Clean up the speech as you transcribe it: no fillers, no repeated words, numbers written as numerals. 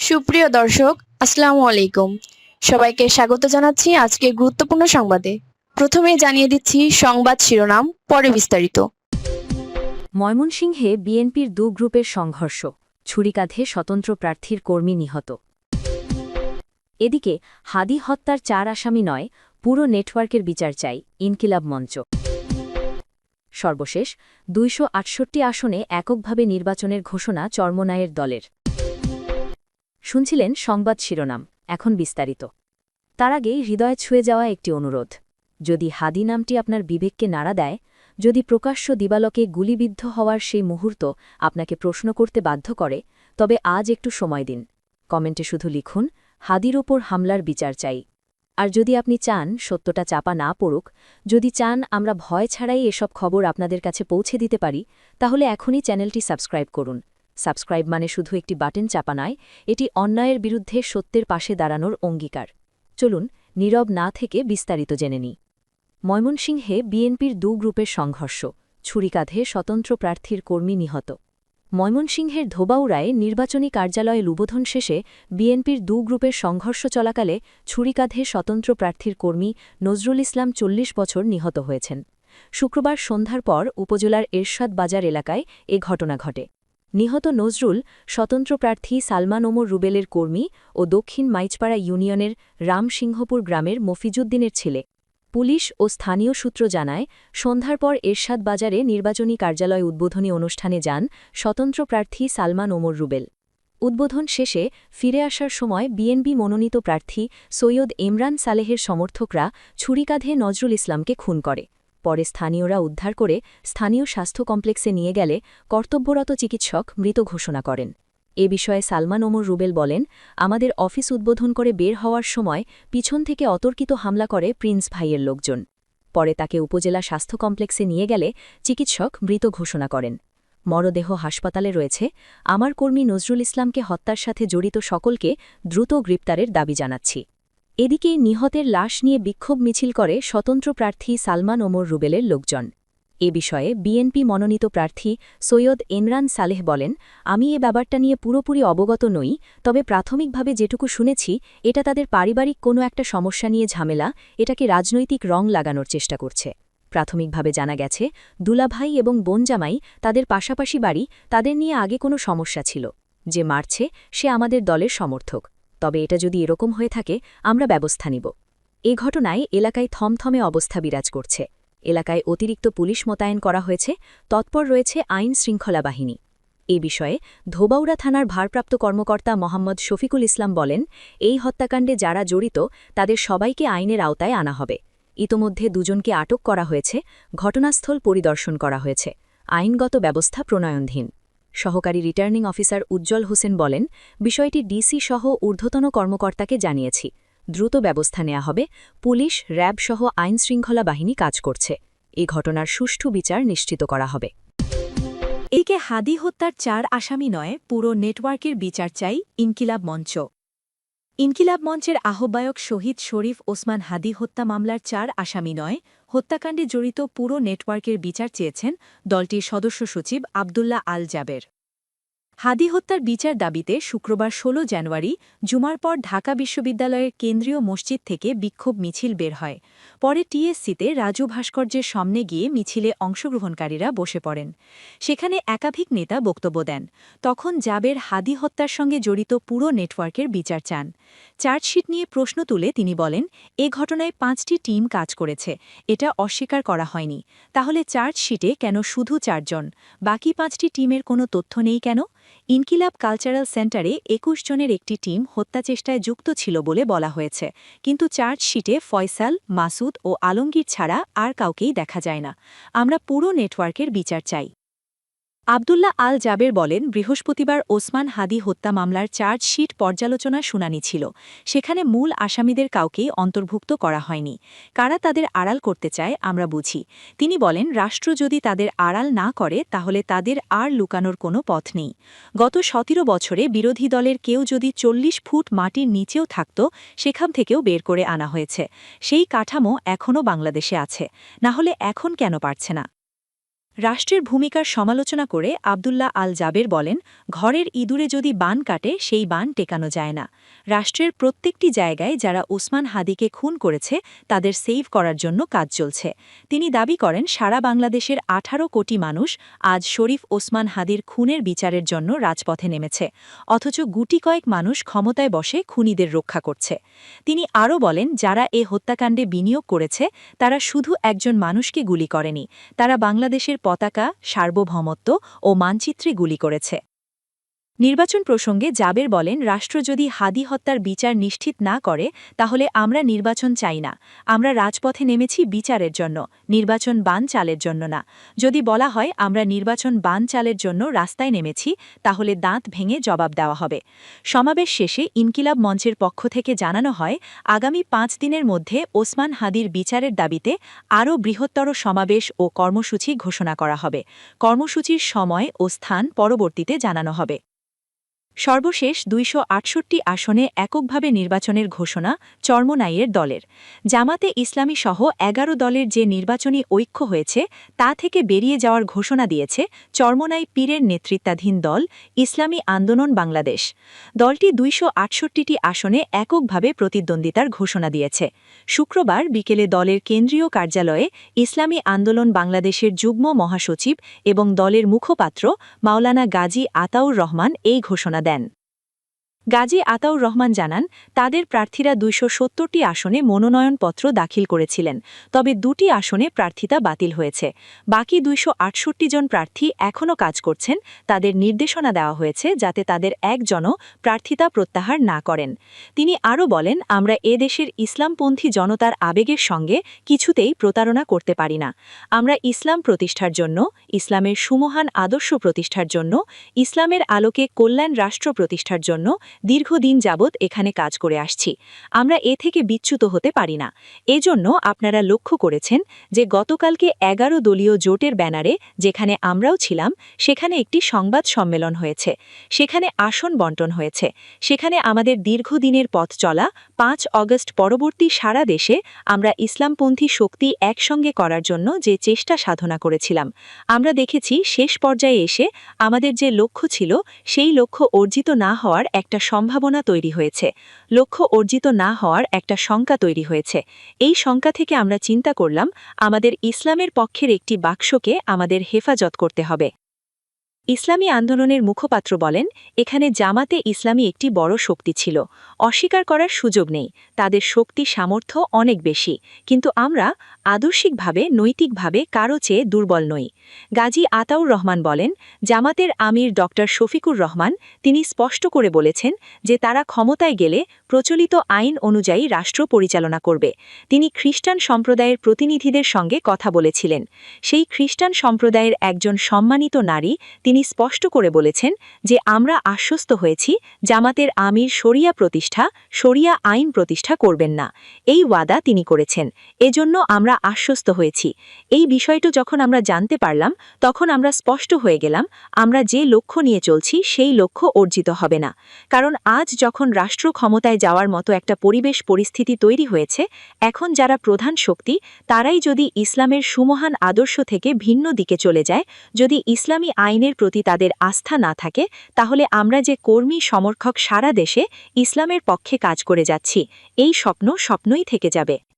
সুপ্রিয় দর্শক, আসসালামু আলাইকুম। সবাইকে স্বাগত জানাচ্ছি আজকের গুরুত্বপূর্ণ সংবাদে। প্রথমেই জানিয়ে দিচ্ছি সংবাদ শিরোনাম, পরে বিস্তারিত। ময়মনসিংহে বিএনপির দু গ্রুপের সংঘর্ষ, ছুরিকাঁধে স্বতন্ত্র প্রার্থীর কর্মী নিহত। এদিকে হাদি হত্যার 4 আসামি নয়, পুরো নেটওয়ার্কের বিচার চাই ইনকিলাব মঞ্চ। সর্বশেষ 268 আসনে এককভাবে নির্বাচনের ঘোষণা চরমোনাইয়ের দলের। শুনছিলেন সংবাদ শিরোনাম, এখন বিস্তারিত। তার আগেই হৃদয়ে ছুঁয়ে যাওয়া একটি অনুরোধ। যদি হাদি নামটি আপনার বিবেককে নাড়া দেয়, যদি প্রকাশ্য দিবালোকে গুলিবিদ্ধ হওয়ার সেই মুহূর্ত আপনাকে প্রশ্ন করতে বাধ্য করে, তবে আজ একটু সময় দিন। কমেন্টে শুধু লিখুন, হাদির ওপর হামলার বিচার চাই। আর যদি আপনি চান সত্যটা চাপা না পড়ুক, যদি চান আমরা ভয় ছাড়াই এসব খবর আপনাদের কাছে পৌঁছে দিতে পারি, তাহলে এখনই চ্যানেলটি সাবস্ক্রাইব করুন। সাবস্ক্রাইব মানে শুধু একটি বাটন চাপা নয়, এটি অন্যায়ের বিরুদ্ধে সত্যের পাশে দাঁড়ানোর অঙ্গীকার। চলুন নীরব না থেকে বিস্তারিত জেনে নিই। ময়মনসিংহে বিএনপির দু গ্রুপের সংঘর্ষ, ছুরিকাঁধে স্বতন্ত্র প্রার্থীর কর্মী নিহত। ময়মনসিংহের ধোবাউড়ায় নির্বাচনী কার্যালয়ে উদ্বোধন শেষে বিএনপির দু গ্রুপের সংঘর্ষ চলাকালে ছুরিকাঁধে স্বতন্ত্র প্রার্থীর কর্মী নজরুল ইসলাম 40 বছর নিহত হয়েছেন। শুক্রবার সন্ধ্যার পর উপজেলার এরশাদ বাজার এলাকায় এ ঘটনা ঘটে। নিহত নজরুল স্বতন্ত্র প্রার্থী সালমান ওমর রুবেলের কর্মী ও দক্ষিণ মাইচপাড়া ইউনিয়নের রামসিংহপুর গ্রামের মফিজুদ্দিনের ছেলে। পুলিশ ও স্থানীয় সূত্র জানায়, সন্ধ্যার পর এরশাদ বাজারে নির্বাচনী কার্যালয় উদ্বোধনী অনুষ্ঠানে যান স্বতন্ত্র প্রার্থী সালমান ওমর রুবেল। উদ্বোধন শেষে ফিরে আসার সময় বিএনপি মনোনীত প্রার্থী সৈয়দ ইমরান সালেহের সমর্থকরা ছুরিকাঁধে নজরুল ইসলামকে খুন করে। পরে স্থানীয়রা উদ্ধার করে স্থানীয় স্বাস্থ্য কমপ্লেক্সে নিয়ে গেলে কর্তব্যরত চিকিৎসক মৃত ঘোষণা করেন। এ বিষয়ে সালমান ওমর রুবেল বলেন, আমাদের অফিস উদ্বোধন করে বের হওয়ার সময় পিছন থেকে অতর্কিত হামলা করে প্রিন্স ভাইয়ের লোকজন। পরে তাকে উপজেলা স্বাস্থ্য কমপ্লেক্সে নিয়ে গেলে চিকিৎসক মৃত ঘোষণা করেন। মরদেহ হাসপাতালে রয়েছে। আমার কর্মী নজরুল ইসলামকে হত্যার সাথে জড়িত সকলকে দ্রুত গ্রেপ্তারের দাবি জানাচ্ছি। এদিকে নিহতের লাশ নিয়ে বিক্ষোভ মিছিল করে স্বতন্ত্র প্রার্থী সালমান ওমর রুবেলের লোকজন। এ বিষয়ে বিএনপি মনোনীত প্রার্থী সৈয়দ ইমরান সালেহ বলেন, আমি এ ব্যাপারটা নিয়ে পুরোপুরি অবগত নই, তবে প্রাথমিকভাবে যেটুকু শুনেছি এটা তাদের পারিবারিক কোনো একটা সমস্যা নিয়ে ঝামেলা, এটাকে রাজনৈতিক রং লাগানোর চেষ্টা করছে। প্রাথমিকভাবে জানা গেছে দুলাভাই এবং বোনজামাই তাদের পাশাপাশি বাড়ি, তাদের নিয়ে আগে কোনো সমস্যা ছিল। যে মারছে সে আমাদের দলের সমর্থক। তবে এটা যদি এরকম হয়ে থাকে আমরা ব্যবস্থা নিব। এ ঘটনায় এলাকায় থমথমে অবস্থা বিরাজ করছে। এলাকায় অতিরিক্ত পুলিশ মোতায়েন করা হয়েছে, তৎপর রয়েছে আইন শৃঙ্খলা বাহিনী। এ বিষয়ে ধোবাউড়া থানার ভারপ্রাপ্ত কর্মকর্তা মোহাম্মদ শফিকুল ইসলাম বলেন, এই হত্যাকাণ্ডে যারা জড়িত তাদের সবাইকে আইনের আওতায় আনা হবে। ইতোমধ্যে দুজনকে আটক করা হয়েছে, ঘটনাস্থল পরিদর্শন করা হয়েছে, আইনগত ব্যবস্থা প্রণয়নধীন। সহকারী রিটার্নিং অফিসার উজ্জ্বল হোসেন বলেন, বিষয়টি ডিসি সহ ঊর্ধ্বতন কর্মকর্তাকে জানিয়েছি, দ্রুত ব্যবস্থা নেওয়া হবে। পুলিশ, র্যাব সহ আইনশৃঙ্খলা বাহিনী কাজ করছে। এই ঘটনার সুষ্ঠু বিচার নিশ্চিত করা হবে। একে হাদি হত্যার 4 আসামি নয়, পুরো নেটওয়ার্কের বিচার চাই ইনকিলাব মঞ্চ। ইনকিলাব মঞ্চের আহ্বায়ক শহীদ শরীফ ওসমান হাদি হত্যা মামলার 4 আসামি নয়, হত্যাকাণ্ডে জড়িত পুরো নেটওয়ার্কের বিচার চেয়েছেন দলটির সদস্য সচিব আবদুল্লাহ আল জাবের। হাদি হত্যার বিচার দাবিতে শুক্রবার 16 জানুয়ারি জুমার পর ঢাকা বিশ্ববিদ্যালয়ের কেন্দ্রীয় মসজিদ থেকে বিক্ষোভ মিছিল বের হয়। পরে টিএসসিতে রাজু ভাস্কর্যের সামনে গিয়ে মিছিলে অংশগ্রহণকারীরা বসে পড়েন। সেখানে একাধিক নেতা বক্তব্য দেন। তখন জাবের হাদি হত্যার সঙ্গে জড়িত পুরো নেটওয়ার্কের বিচার চান। চার্জশিট নিয়ে প্রশ্ন তুলে তিনি বলেন, এ ঘটনায় 5টি টিম কাজ করেছে, এটা অস্বীকার করা হয়নি। তাহলে চার্জশিটে কেন শুধু 4 জন? বাকি 5টি টিমের কোনো তথ্য নেই কেন? ইনকিলাব কালচারাল সেন্টারে 21 জনের একটি টিম হত্যাচেষ্টায় যুক্ত ছিল বলে বলা হয়েছে, কিন্তু চার্জশিটে ফয়সাল, মাসুদ ও আলমগীর ছাড়া আর কাউকেই দেখা যায় না। আমরা পুরো নেটওয়ার্কের বিচার চাই। আবদুল্লাহ আল জাবের বলেন, বৃহস্পতিবার ওসমান হাদি হত্যা মামলার চার্জশিট পর্যালোচনা শুনানি ছিল। সেখানে মূল আসামিদের কাউকেই অন্তর্ভুক্ত করা হয়নি। কারা তাদের আড়াল করতে চায় আমরা বুঝি। তিনি বলেন, রাষ্ট্র যদি তাদের আড়াল না করে তাহলে তাদের আর লুকানোর কোনো পথ নেই। গত 17 বছরে বিরোধী দলের কেউ যদি 40 ফুট মাটির নিচেও থাকত, সেখান থেকেও বের করে আনা হয়েছে। সেই কাঠামো এখনও বাংলাদেশে আছে, না হলে এখন কেন পারছে না? রাষ্ট্রের ভূমিকার সমালোচনা করে আব্দুল্লাহ আল জাবের বলেন, ঘরের ইঁদুরে যদি বান কাটে সেই বান টেকানো যায় না। রাষ্ট্রের প্রত্যেকটি জায়গায় যারা ওসমান হাদিকে খুন করেছে তাদের সেভ করার জন্য কাজ চলছে। তিনি দাবি করেন সারা বাংলাদেশের 18 কোটি মানুষ আজ শরীফ ওসমান হাদির খুনের বিচারের জন্য রাজপথে নেমেছে, অথচ গুটি কয়েক মানুষ ক্ষমতায় বসে খুনিদের রক্ষা করছে। তিনি আরও বলেন, যারা এ হত্যাকাণ্ডে বিনিয়োগ করেছে তারা শুধু একজন মানুষকে গুলি করেনি, তারা বাংলাদেশের পতাকা, সার্বভৌমত্ব ও মানচিত্রে গুলি করেছে। নির্বাচন প্রসঙ্গে জাবের বলেন, রাষ্ট্র যদি হাদি হত্যার বিচার নিশ্চিত না করে তাহলে আমরা নির্বাচন চাই না। আমরা রাজপথে নেমেছি বিচারের জন্য, নির্বাচন বান চালের জন্য না। যদি বলা হয় আমরা নির্বাচন বান চালের জন্য রাস্তায় নেমেছি, তাহলে দাঁত ভেঙে জবাব দেওয়া হবে। সমাবেশ শেষে ইনকিলাব মঞ্চের পক্ষ থেকে জানানো হয়, আগামী 5 দিনের মধ্যে ওসমান হাদির বিচারের দাবিতে আরও বৃহত্তর সমাবেশ ও কর্মসূচি ঘোষণা করা হবে। কর্মসূচির সময় ও স্থান পরবর্তীতে জানানো হবে। সর্বশেষ 268 আসনে এককভাবে নির্বাচনের ঘোষণা চরমোনাইয়ের দলের। জামাতে ইসলামী সহ 11 দলের যে নির্বাচনী ঐক্য হয়েছে তা থেকে বেরিয়ে যাওয়ার ঘোষণা দিয়েছে চরমোনাই পীরের নেতৃত্বাধীন দল ইসলামী আন্দোলন বাংলাদেশ। দলটি 268টি আসনে এককভাবে প্রতিদ্বন্দ্বিতার ঘোষণা দিয়েছে। শুক্রবার বিকেলে দলের কেন্দ্রীয় কার্যালয়ে ইসলামী আন্দোলন বাংলাদেশের যুগ্ম মহাসচিব এবং দলের মুখপাত্র মাওলানা গাজী আতাউর রহমান এই ঘোষণা দেন। গাজী আতাউর রহমান জানান, তাদের প্রার্থীরা 270টি আসনে মনোনয়নপত্র দাখিল করেছিলেন, তবে 2টি আসনে প্রার্থিতা বাতিল হয়েছে। বাকি 268 জন প্রার্থী এখনও কাজ করছেন। তাদের নির্দেশনা দেওয়া হয়েছে যাতে তাদের একজনও প্রার্থিতা প্রত্যাহার না করেন। তিনি আরও বলেন, আমরা এদেশের ইসলামপন্থী জনতার আবেগের সঙ্গে কিছুতেই প্রতারণা করতে পারি না। আমরা ইসলাম প্রতিষ্ঠার জন্য, ইসলামের সুমহান আদর্শ প্রতিষ্ঠার জন্য, ইসলামের আলোকে কল্যাণ রাষ্ট্র প্রতিষ্ঠার জন্য দীর্ঘদিন যাবৎ এখানে কাজ করে আসছি। আমরা এ থেকে বিচ্যুত হতে পারি না। এজন্য আপনারা লক্ষ্য করেছেন যে গতকালকে 11 দলীয় জোটের ব্যানারে, যেখানে আমরাও ছিলাম, সেখানে একটি সংবাদ সম্মেলন হয়েছে, সেখানে আসন বণ্টন হয়েছে, সেখানে আমাদের দীর্ঘদিনের পথ চলা 5 অগস্ট পরবর্তী সারা দেশে আমরা ইসলামপন্থী শক্তি একসঙ্গে করার জন্য যে চেষ্টা সাধনা করেছিলাম, আমরা দেখেছি শেষ পর্যায়ে এসে আমাদের যে লক্ষ্য ছিল সেই লক্ষ্য অর্জিত না হওয়ার একটা সম্ভাবনা তৈরি হয়েছে, লক্ষ্য অর্জিত না হওয়ার একটা শঙ্কা তৈরি হয়েছে। এই শঙ্কা থেকে আমরা চিন্তা করলাম আমাদের ইসলামের পক্ষের একটি বাক্সকে আমাদের হেফাজত করতে হবে। ইসলামী আন্দোলনের মুখপাত্র বলেন, এখানে জামাতে ইসলামী একটি বড় শক্তি ছিল, অস্বীকার করার সুযোগ নেই। তাদের শক্তি সামর্থ্য অনেক বেশি, কিন্তু আমরা আদর্শিকভাবে, নৈতিকভাবে কারো চেয়ে দুর্বল নই। গাজী আতাউর রহমান বলেন, জামাতের আমির ডক্টর শফিকুর রহমান তিনি স্পষ্ট করে বলেছেন যে তারা ক্ষমতায় গেলে প্রচলিত আইন অনুযায়ী রাষ্ট্র পরিচালনা করবে। তিনি খ্রিস্টান সম্প্রদায়ের প্রতিনিধিদের সঙ্গে কথা বলেছিলেন। সেই খ্রিস্টান সম্প্রদায়ের একজন সম্মানিত নারী তিনি স্পষ্ট করে বলেছেন যে আমরা আশ্বস্ত হয়েছি জামাতের আমির শরিয়া প্রতিষ্ঠা, শরিয়া আইন প্রতিষ্ঠা করবেন না। এই ওয়াদা তিনি করেছেন। এজন্য আমরা আশ্বস্ত হয়েছি। এই বিষয়টা যখন আমরা জানতে পারলাম তখন আমরা স্পষ্ট হয়ে গেলাম আমরা যে লক্ষ্য নিয়ে চলছি সেই লক্ষ্য অর্জিত হবে না। কারণ আজ যখন রাষ্ট্র ক্ষমতায় যাওয়ার মতো একটা পরিস্থিতি তৈরি হয়েছে, এখন যারা প্রধান শক্তি তারাই যদি ইসলামের সুমহান আদর্শ থেকে ভিন্ন দিকে চলে যায়, যদি ইসলামী আইনের প্রতি তাদের আস্থা না থাকে, তাহলে আমরা যে কর্মী সমর্থক সারা দেশে ইসলামের পক্ষে কাজ করে যাচ্ছি, এই স্বপ্ন স্বপ্নই থেকে যাবে।